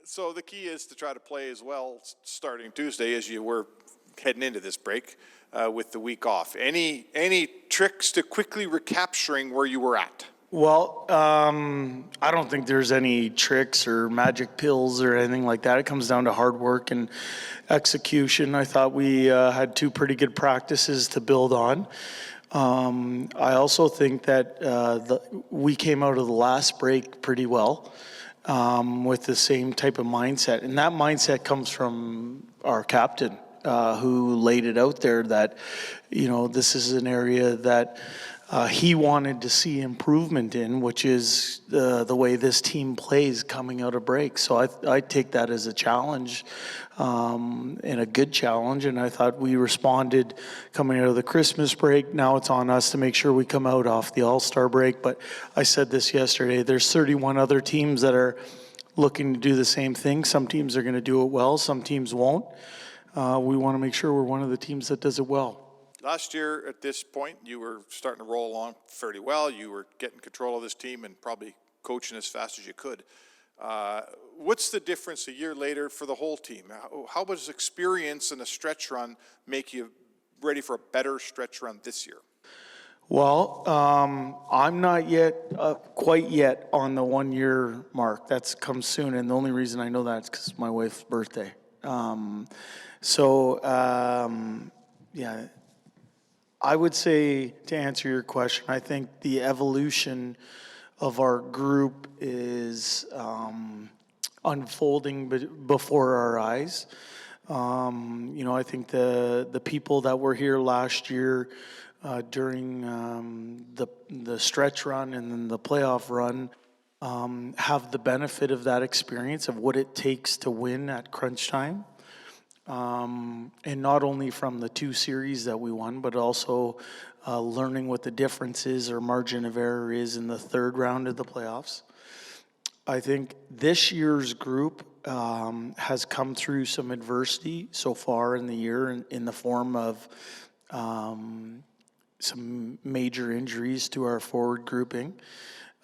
So the key is to try to play as well starting Tuesday as you were heading into this break with the week off. Any tricks to quickly recapturing where you were at? Well, I don't think there's any tricks or magic pills or anything like that. It comes down to hard work and execution. I thought we had two pretty good practices to build on. I also think that we came out of the last break pretty well with the same type of mindset. And that mindset comes from our captain who laid it out there that, this is an area that he wanted to see improvement in, which is the way this team plays coming out of break. So I take that as a challenge and a good challenge. And I thought we responded coming out of the Christmas break. Now it's on us to make sure we come out off the All-Star break. But I said this yesterday, there's 31 other teams that are looking to do the same thing. Some teams are going to do it well, some teams won't. We want to make sure we're one of the teams that does it well. Last year at this point, you were starting to roll along fairly well. You were getting control of this team and probably coaching as fast as you could. What's the difference a year later for the whole team? How does experience in a stretch run make you ready for a better stretch run this year? Well, I'm not yet quite yet on the 1 year mark. That's come soon, and the only reason I know that is because it's my wife's birthday. Yeah. I would say, to answer your question, I think the evolution of our group is unfolding before our eyes. I think the people that were here last year during the stretch run and then the playoff run have the benefit of that experience of what it takes to win at crunch time. And not only from the two series that we won, but also learning what the difference is or margin of error is in the third round of the playoffs. I think this year's group has come through some adversity so far in the year in the form of some major injuries to our forward grouping.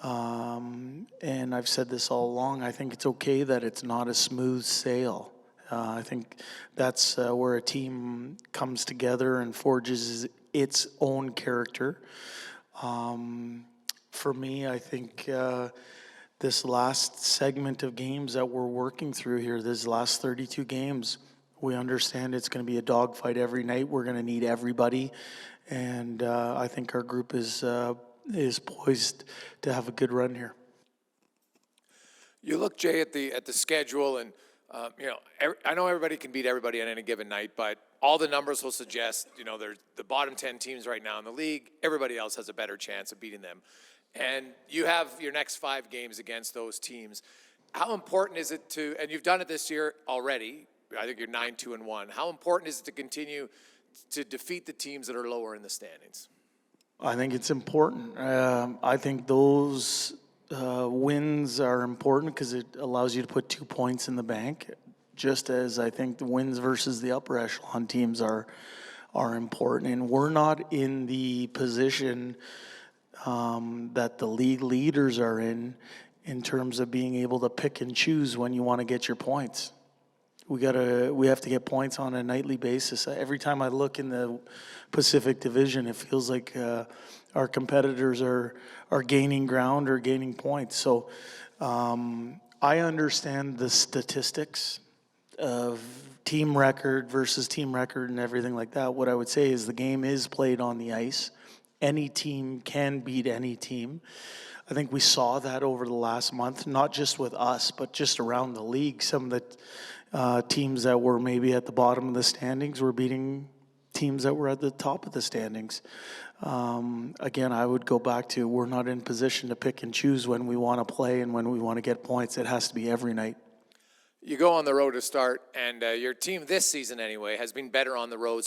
And I've said this all along, I think it's okay that it's not a smooth sail. I think that's where a team comes together and forges its own character. For me, I think this last segment of games that we're working through here, this last 32 games, we understand it's going to be a dogfight every night. We're going to need everybody. And I think our group is poised to have a good run here. You look, Jay, at the schedule, and I know everybody can beat everybody on any given night, but all the numbers will suggest, there's the bottom 10 teams right now in the league. Everybody else has a better chance of beating them. And you have your next 5 games against those teams. How important is it and you've done it this year already, I think you're 9-2-1. How important is it to continue to defeat the teams that are lower in the standings? I think it's important. I think those wins are important because it allows you to put 2 points in the bank, just as I think the wins versus the upper echelon teams are important. And we're not in the position that the league leaders are in terms of being able to pick and choose when you want to get your points. We have to get points on a nightly basis. Every time I look in the Pacific Division, it feels like our competitors are gaining ground or gaining points. So I understand the statistics of team record versus team record and everything like that. What I would say is the game is played on the ice. Any team can beat any team. I think we saw that over the last month, not just with us, but just around the league. Some of the teams that were maybe at the bottom of the standings were beating teams that were at the top of the standings. Again, I would go back to we're not in position to pick and choose when we want to play and when we want to get points. It has to be every night. You go on the road to start, and your team this season anyway has been better on the road.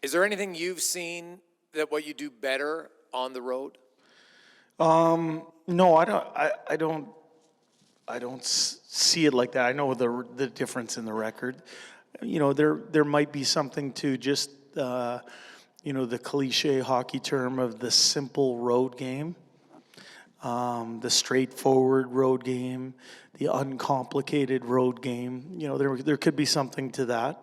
Is there anything you've seen that what you do better on the road? No, I don't see it like that. I know the difference in the record. There might be something to just the cliche hockey term of the simple road game. the straightforward road game, the uncomplicated road game. You know, there could be something to that.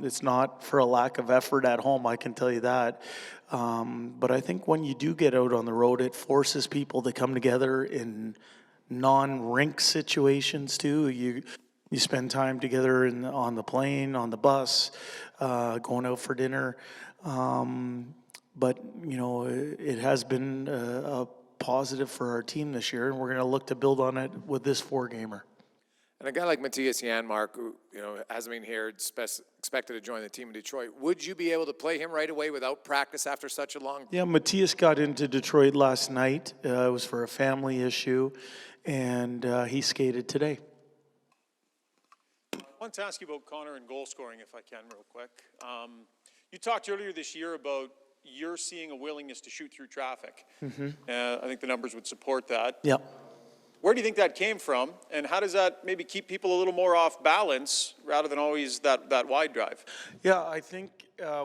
It's not for a lack of effort at home, I can tell you that. But I think when you do get out on the road, it forces people to come together in non-rink situations too. You spend time together on the plane, on the bus, going out for dinner. But, you know, it has been a positive for our team this year, and we're going to look to build on it with this 4-gamer. And a guy like Matthias Janmark, who, you know, hasn't been here, expected to join the team in Detroit, would you be able to play him right away without practice after such a long? Yeah, Matthias got into Detroit last night. It was for a family issue, and he skated today. I want to ask you about Connor and goal scoring, if I can, real quick. You talked earlier this year about you're seeing a willingness to shoot through traffic. I think the numbers would support that. Yeah. Where do you think that came from, and how does that maybe keep people a little more off balance rather than always that wide drive? Yeah, I think,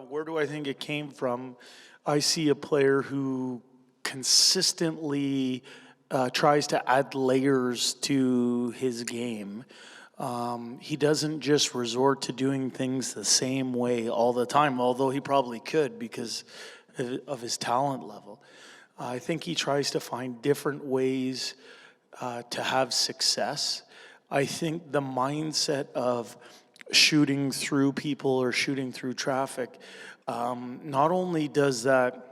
where do I think it came from? I see a player who consistently tries to add layers to his game. He doesn't just resort to doing things the same way all the time, although he probably could because of his talent level. I think he tries to find different ways to have success. I think the mindset of shooting through people or shooting through traffic, not only does that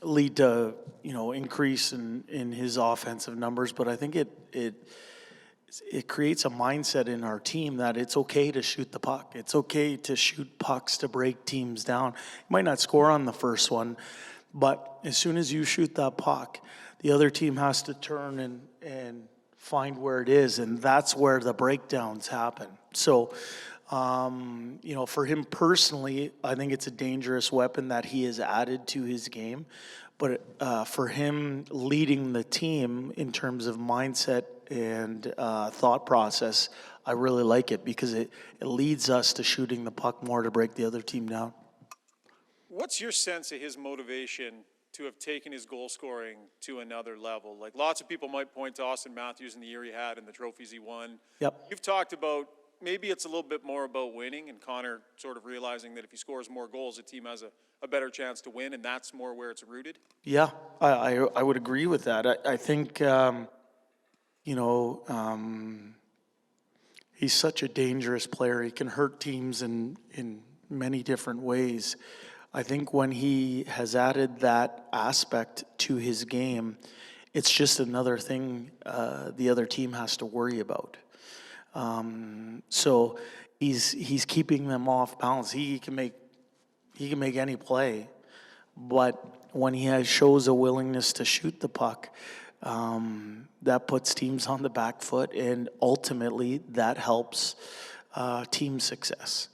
lead to, you know, increase in his offensive numbers, but I think it creates a mindset in our team that it's okay to shoot the puck. It's okay to shoot pucks to break teams down. You might not score on the first one, but as soon as you shoot that puck, the other team has to turn and find where it is, and that's where the breakdowns happen. So, you know, for him personally, I think it's a dangerous weapon that he has added to his game. But for him leading the team in terms of mindset and thought process, I really like it because it leads us to shooting the puck more to break the other team down. What's your sense of his motivation to have taken his goal scoring to another level? Like, lots of people might point to Austin Matthews and the year he had and the trophies he won. Yep. You've talked about maybe it's a little bit more about winning, and Connor sort of realizing that if he scores more goals, the team has a better chance to win, and that's more where it's rooted? Yeah, I would agree with that. I think, you know, he's such a dangerous player. He can hurt teams in many different ways. I think when he has added that aspect to his game, it's just another thing the other team has to worry about. So he's keeping them off balance. He can make any play, but when he shows a willingness to shoot the puck, that puts teams on the back foot, and ultimately that helps team success.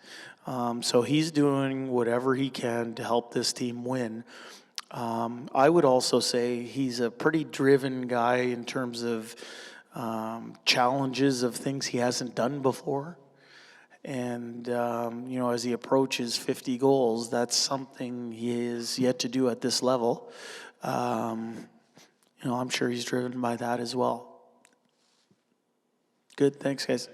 So he's doing whatever he can to help this team win. I would also say he's a pretty driven guy in terms of challenges of things he hasn't done before. And, you know, as he approaches 50 goals, that's something he is yet to do at this level. You know, I'm sure he's driven by that as well. Good, thanks, guys.